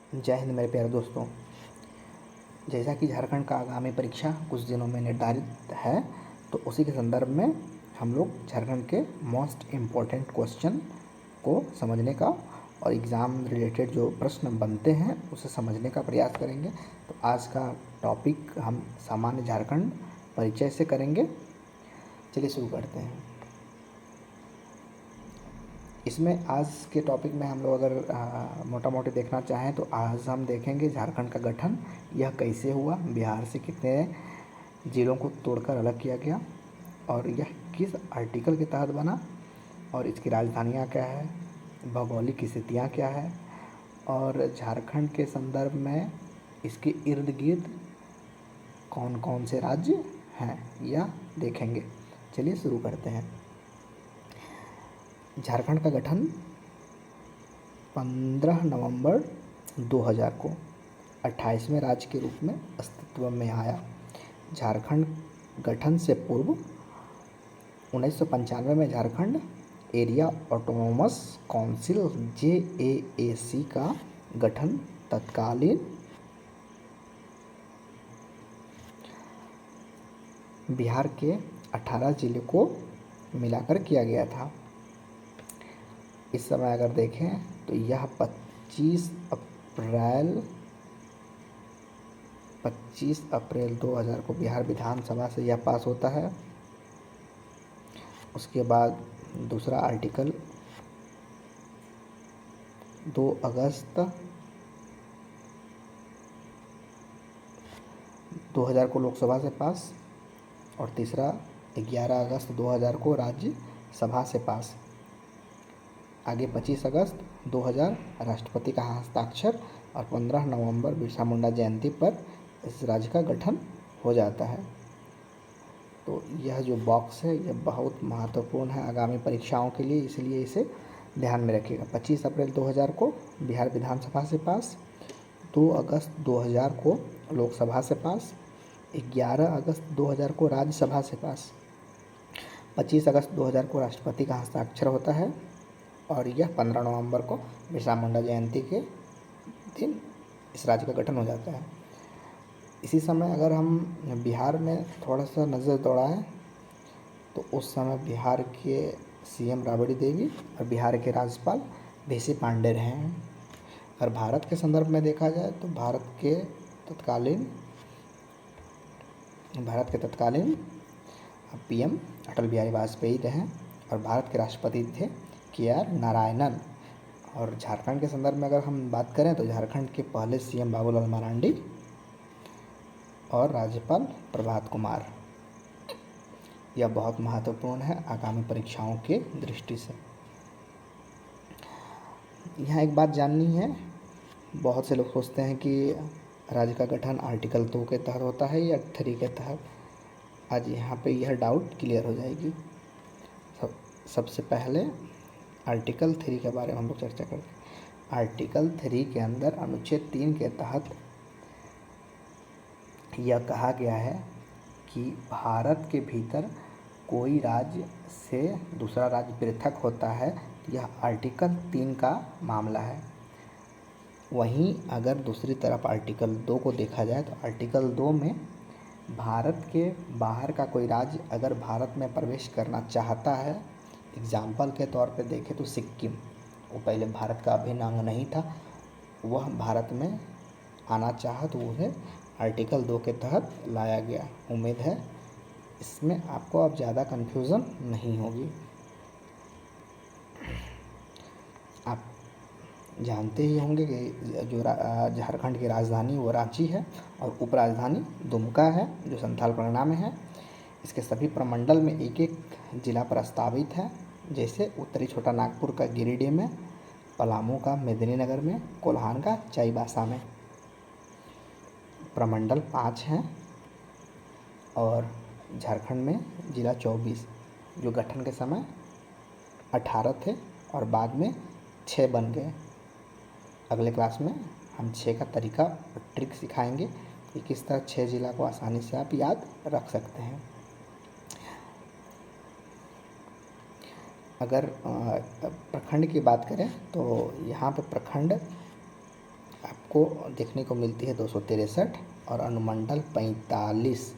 जय हिंद मेरे प्यारे दोस्तों। जैसा कि झारखंड का आगामी परीक्षा कुछ दिनों में निर्धारित है, तो उसी के संदर्भ में हम लोग झारखंड के मोस्ट इम्पोर्टेंट क्वेश्चन को समझने का और एग्ज़ाम रिलेटेड जो प्रश्न बनते हैं उसे समझने का प्रयास करेंगे। तो आज का टॉपिक हम सामान्य झारखंड परिचय से करेंगे। चलिए शुरू करते हैं। इसमें आज के टॉपिक में हम लोग अगर मोटा मोटी देखना चाहें तो आज हम देखेंगे झारखंड का गठन, यह कैसे हुआ, बिहार से कितने ज़िलों को तोड़कर अलग किया गया और यह किस आर्टिकल के तहत बना और इसकी राजधानियाँ क्या है, भौगोलिक स्थितियाँ क्या है और झारखंड के संदर्भ में इसके इर्द गिर्द कौन कौन से राज्य हैं, यह देखेंगे। चलिए शुरू करते हैं। झारखंड का गठन 15 नवंबर 2000 को 28वें राज्य के रूप में अस्तित्व में आया। झारखंड गठन से पूर्व 1995 में Jharkhand area autonomous council JAAC का गठन तत्कालीन बिहार के 18 जिले को मिलाकर किया गया था। इस समय अगर देखें तो यह 25 अप्रैल 2000 को बिहार विधानसभा से यह पास होता है। उसके बाद दूसरा आर्टिकल 2 अगस्त 2000 को लोकसभा से पास और तीसरा 11 अगस्त 2000 को राज्यसभा से पास। आगे 25 अगस्त 2000 राष्ट्रपति का हस्ताक्षर और 15 नवंबर बिरसा मुंडा जयंती पर इस राज्य का गठन हो जाता है। तो यह जो बॉक्स है यह बहुत महत्वपूर्ण है आगामी परीक्षाओं के लिए, इसलिए इसे ध्यान में रखिएगा। 25 अप्रैल 2000 को बिहार विधानसभा से पास, 2 अगस्त 2000 को लोकसभा से पास, 11 अगस्त 2000 को राज्यसभा से पास, 25 अगस्त 2000 को राष्ट्रपति का हस्ताक्षर होता है और यह 15 नवंबर को बिरसा मुंडा जयंती के दिन इस राज्य का गठन हो जाता है। इसी समय अगर हम बिहार में थोड़ा सा नज़र दौड़ाएं तो उस समय बिहार के CM राबड़ी देवी और बिहार के राज्यपाल VC पांडे रहे हैं। अगर भारत के संदर्भ में देखा जाए तो भारत के तत्कालीन PM अटल बिहारी वाजपेयी रहे और भारत के राष्ट्रपति थे KR नारायणन। और झारखंड के संदर्भ में अगर हम बात करें तो झारखंड के पहले CM बाबूलाल मरांडी और राज्यपाल प्रभात कुमार। यह बहुत महत्वपूर्ण है आगामी परीक्षाओं के दृष्टि से। यहाँ एक बात जाननी है, बहुत से लोग सोचते हैं कि राज्य का गठन आर्टिकल 2 के तहत होता है या 3 के तहत। आज यहाँ पे यह डाउट क्लियर हो जाएगी। सबसे पहले आर्टिकल 3 के बारे में हम लोग चर्चा करते हैं। आर्टिकल 3 के अंदर अनुच्छेद 3 के तहत यह कहा गया है कि भारत के भीतर कोई राज्य से दूसरा राज्य पृथक होता है, यह आर्टिकल 3 का मामला है। वहीं अगर दूसरी तरफ आर्टिकल 2 को देखा जाए तो आर्टिकल 2 में भारत के बाहर का कोई राज्य अगर भारत में प्रवेश करना चाहता है, एग्जाम्पल के तौर पे देखें तो सिक्किम, वो पहले भारत का अभिन्न अंग नहीं था, वह भारत में आना चाहा तो उन्हें आर्टिकल 2 के तहत लाया गया। उम्मीद है इसमें आपको अब ज़्यादा कन्फ्यूज़न नहीं होगी। आप जानते ही होंगे कि जो झारखंड की राजधानी वो रांची है और उपराजधानी दुमका है जो संथाल परगना में है। इसके सभी प्रमंडल में एक एक जिला प्रस्तावित है, जैसे उत्तरी छोटा नागपुर का गिरिडीह में, पलामू का मेदिनीनगर में, कोल्हान का चाईबासा में। प्रमंडल 5 हैं और झारखंड में जिला 24, जो गठन के समय 18 थे और बाद में 6 बन गए। अगले क्लास में हम 6 का तरीका और ट्रिक सिखाएंगे कि किस तरह 6 जिला को आसानी से आप याद रख सकते हैं। अगर प्रखंड की बात करें तो यहाँ पे प्रखंड आपको देखने को मिलती है 263 और अनुमंडल 45।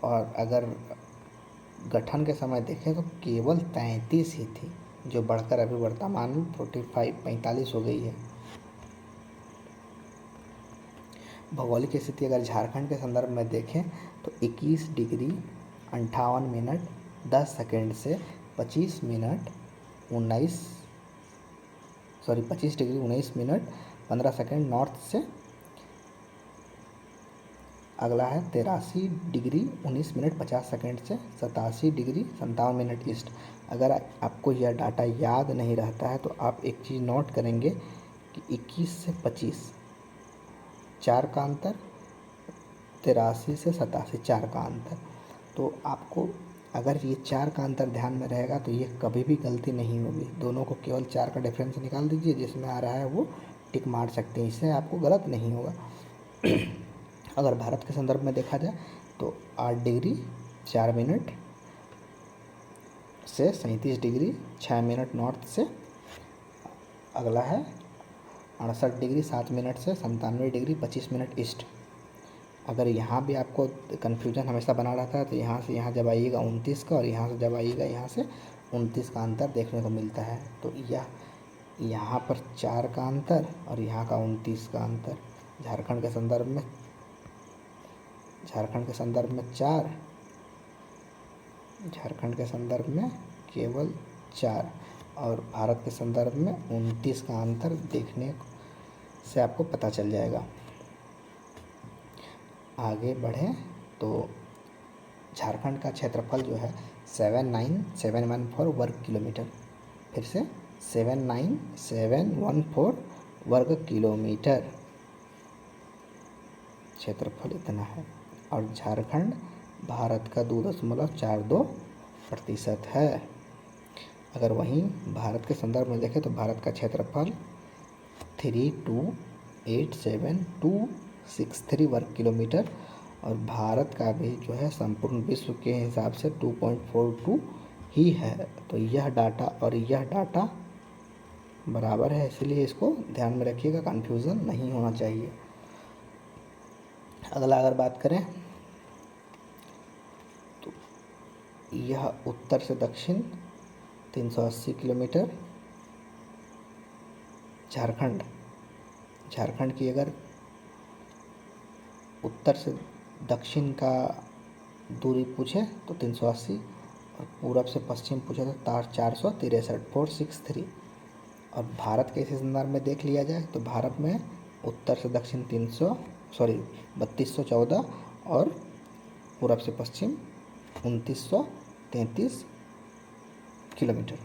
और अगर गठन के समय देखें तो केवल 33 ही थी, जो बढ़कर अभी वर्तमान में 45 हो गई है। भौगोलिक स्थिति अगर झारखंड के संदर्भ में देखें तो 21 डिग्री 58 मिनट 10 सेकेंड से 25 डिग्री 19 मिनट 15 सेकेंड नॉर्थ से। अगला है 83 डिग्री 19 मिनट 50 सेकेंड से 87 डिग्री 57 मिनट ईस्ट। अगर आपको यह डाटा याद नहीं रहता है तो आप एक चीज़ नोट करेंगे कि 21 से 25 4 का अंतर, 83 से 87 4 का अंतर। तो आपको अगर ये 4 का अंतर ध्यान में रहेगा तो ये कभी भी गलती नहीं होगी। दोनों को केवल 4 का डिफरेंस निकाल दीजिए, जिसमें आ रहा है वो टिक मार सकते हैं, इससे आपको गलत नहीं होगा। अगर भारत के संदर्भ में देखा जाए तो 8 डिग्री 4 मिनट से 37 डिग्री 6 मिनट नॉर्थ से। अगला है 68 डिग्री 7 मिनट से 97 डिग्री 25 मिनट ईस्ट। अगर यहाँ भी आपको कन्फ्यूजन हमेशा बना रहता है तो यहाँ से यहाँ जब आइएगा 29 का, और यहाँ से जब आइएगा यहाँ से 29 का अंतर देखने को मिलता है। तो यह यहाँ पर 4 का अंतर और यहाँ का 29 का अंतर। झारखंड के संदर्भ में 4, झारखंड के संदर्भ में केवल 4 और भारत के संदर्भ में 29 का अंतर देखने से आपको पता चल जाएगा। आगे बढ़ें तो झारखंड का क्षेत्रफल जो है 79714 वर्ग किलोमीटर, फिर से 79714 वर्ग किलोमीटर क्षेत्रफल इतना है। और झारखंड भारत का 2.42% है। अगर वहीं भारत के संदर्भ में देखें तो भारत का क्षेत्रफल 3287263 वर्ग किलोमीटर, और भारत का भी जो है संपूर्ण विश्व के हिसाब से 2.42 ही है। तो यह डाटा और यह डाटा बराबर है, इसलिए इसको ध्यान में रखिएगा, कन्फ्यूज़न नहीं होना चाहिए। अगला अगर बात करें तो यह उत्तर से दक्षिण 380 किलोमीटर। झारखंड की अगर उत्तर से दक्षिण का दूरी पूछे तो 380, और पूरब से पश्चिम पूछे तो 463 और भारत के इसी संदर्भ में देख लिया जाए तो भारत में उत्तर से दक्षिण 3214 और पूरब से पश्चिम 2933 किलोमीटर।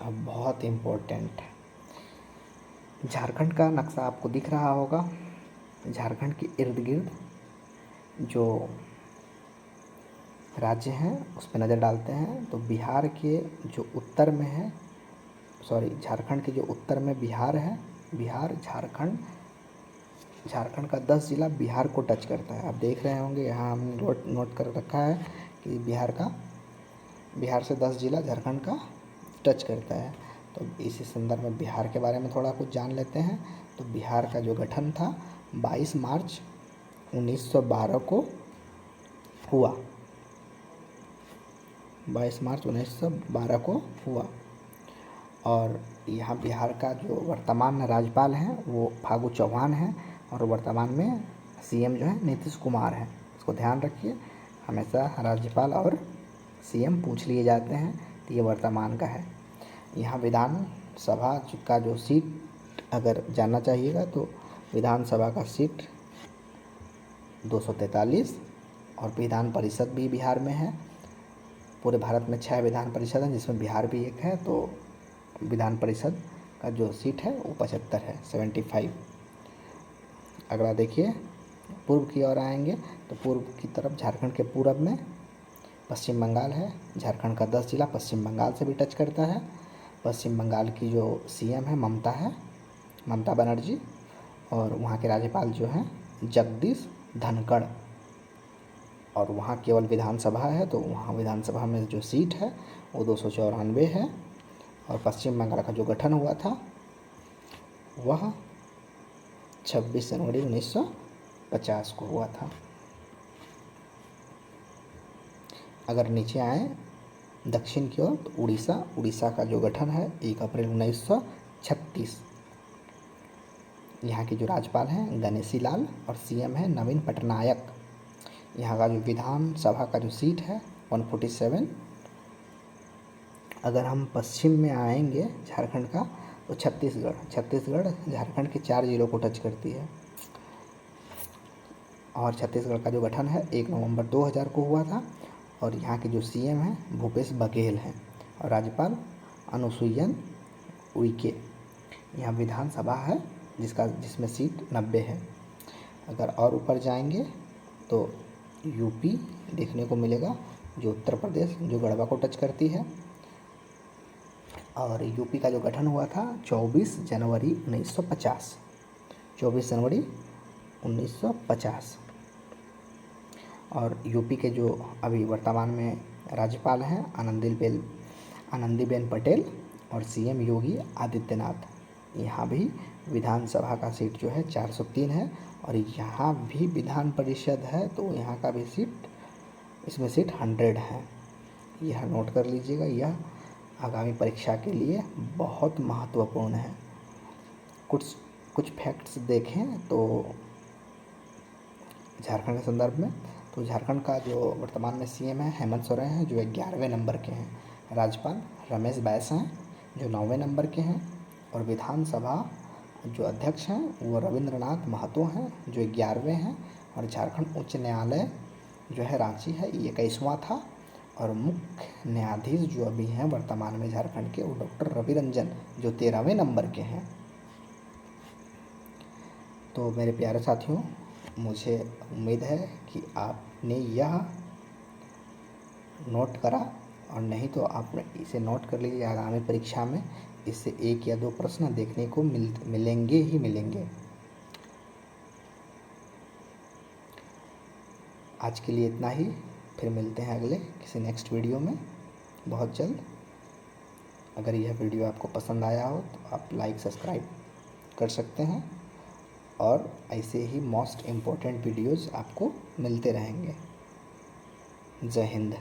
अब बहुत इम्पोर्टेंट, झारखंड का नक्शा आपको दिख रहा होगा। झारखंड के इर्द गिर्द जो राज्य हैं उस पर नज़र डालते हैं तो बिहार के जो उत्तर में है, झारखंड के जो उत्तर में बिहार है, झारखंड का 10 जिला बिहार को टच करता है। आप देख रहे होंगे यहाँ हमने नोट कर रखा है कि बिहार से 10 जिला झारखंड का टच करता है। तो इसी संदर्भ में बिहार के बारे में थोड़ा कुछ जान लेते हैं। तो बिहार का जो गठन था 22 मार्च 1912 को हुआ, 22 मार्च 1912 को हुआ। और यहाँ बिहार का जो वर्तमान राज्यपाल हैं वो फागू चौहान हैं, और वर्तमान में सीएम जो है नीतीश कुमार हैं। इसको ध्यान रखिए, हमेशा राज्यपाल और सीएम पूछ लिए जाते हैं, तो ये वर्तमान का है। यहाँ विधानसभा का जो सीट अगर जानना चाहिएगा तो विधानसभा का सीट 243, और विधान परिषद भी बिहार में है। पूरे भारत में 6 विधान परिषद हैं जिसमें बिहार भी एक है। तो विधान परिषद का जो सीट है वो 75 है, 75। अगला देखिए, पूर्व की ओर आएंगे तो पूर्व की तरफ झारखंड के पूरब में पश्चिम बंगाल है। झारखंड का 10 जिला पश्चिम बंगाल से भी टच करता है। पश्चिम बंगाल की जो सीएम है ममता बनर्जी, और वहाँ के राज्यपाल जो हैं जगदीश धनखड़। और वहाँ केवल विधानसभा है, तो वहाँ विधानसभा में जो सीट है वो 294 है। और पश्चिम बंगाल का जो गठन हुआ था वह 26 जनवरी 1950 को हुआ था। अगर नीचे आए दक्षिण की ओर तो उड़ीसा का जो गठन है 1 अप्रैल 1936। यहाँ के जो राज्यपाल हैं गणेशी लाल और सीएम है नवीन पटनायक। यहाँ का जो विधानसभा का जो सीट है 147। अगर हम पश्चिम में आएंगे झारखंड का तो छत्तीसगढ़ झारखंड के 4 जिलों को टच करती है। और छत्तीसगढ़ का जो गठन है 1 नवंबर 2000 को हुआ था। और यहाँ के जो सीएम हैं भूपेश बघेल हैं और राज्यपाल अनुसुईया उइके। यहाँ विधानसभा है जिसमें सीट 90 है। अगर और ऊपर जाएंगे तो यूपी देखने को मिलेगा, जो उत्तर प्रदेश जो गढ़वा को टच करती है। और यूपी का जो गठन हुआ था 24 जनवरी 1950। 24 जनवरी 1950। और यूपी के जो अभी वर्तमान में राज्यपाल हैं आनंदीबेन पटेल और सीएम योगी आदित्यनाथ। यहाँ भी विधानसभा का सीट जो है 403 है। और यहाँ भी विधान परिषद है, तो यहाँ का भी इसमें सीट 100 है। यह नोट कर लीजिएगा, यह आगामी परीक्षा के लिए बहुत महत्वपूर्ण है। कुछ फैक्ट्स देखें तो झारखंड के संदर्भ में, तो झारखंड का जो वर्तमान में सीएम है हेमंत सोरेन हैं जो 11वें नंबर के हैं। राज्यपाल रमेश बैस हैं जो 9वें नंबर के हैं। और विधानसभा जो अध्यक्ष हैं वो रविंद्रनाथ महतो हैं जो 11वें हैं। और झारखंड उच्च न्यायालय जो है रांची है, ये 21वां था। और मुख्य न्यायाधीश जो अभी हैं वर्तमान में झारखंड के वो डॉक्टर रवि रंजन जो 13वें नंबर के हैं। तो मेरे प्यारे साथियों, मुझे उम्मीद है कि आपने यह नोट करा, और नहीं तो आप इसे नोट कर लीजिए। आगामी परीक्षा में इससे 1 या 2 प्रश्न देखने को मिलेंगे ही मिलेंगे। आज के लिए इतना ही, फिर मिलते हैं अगले किसी नेक्स्ट वीडियो में बहुत जल्द। अगर यह वीडियो आपको पसंद आया हो तो आप लाइक सब्सक्राइब कर सकते हैं, और ऐसे ही मोस्ट इम्पोर्टेंट वीडियोज़ आपको मिलते रहेंगे। जय हिंद।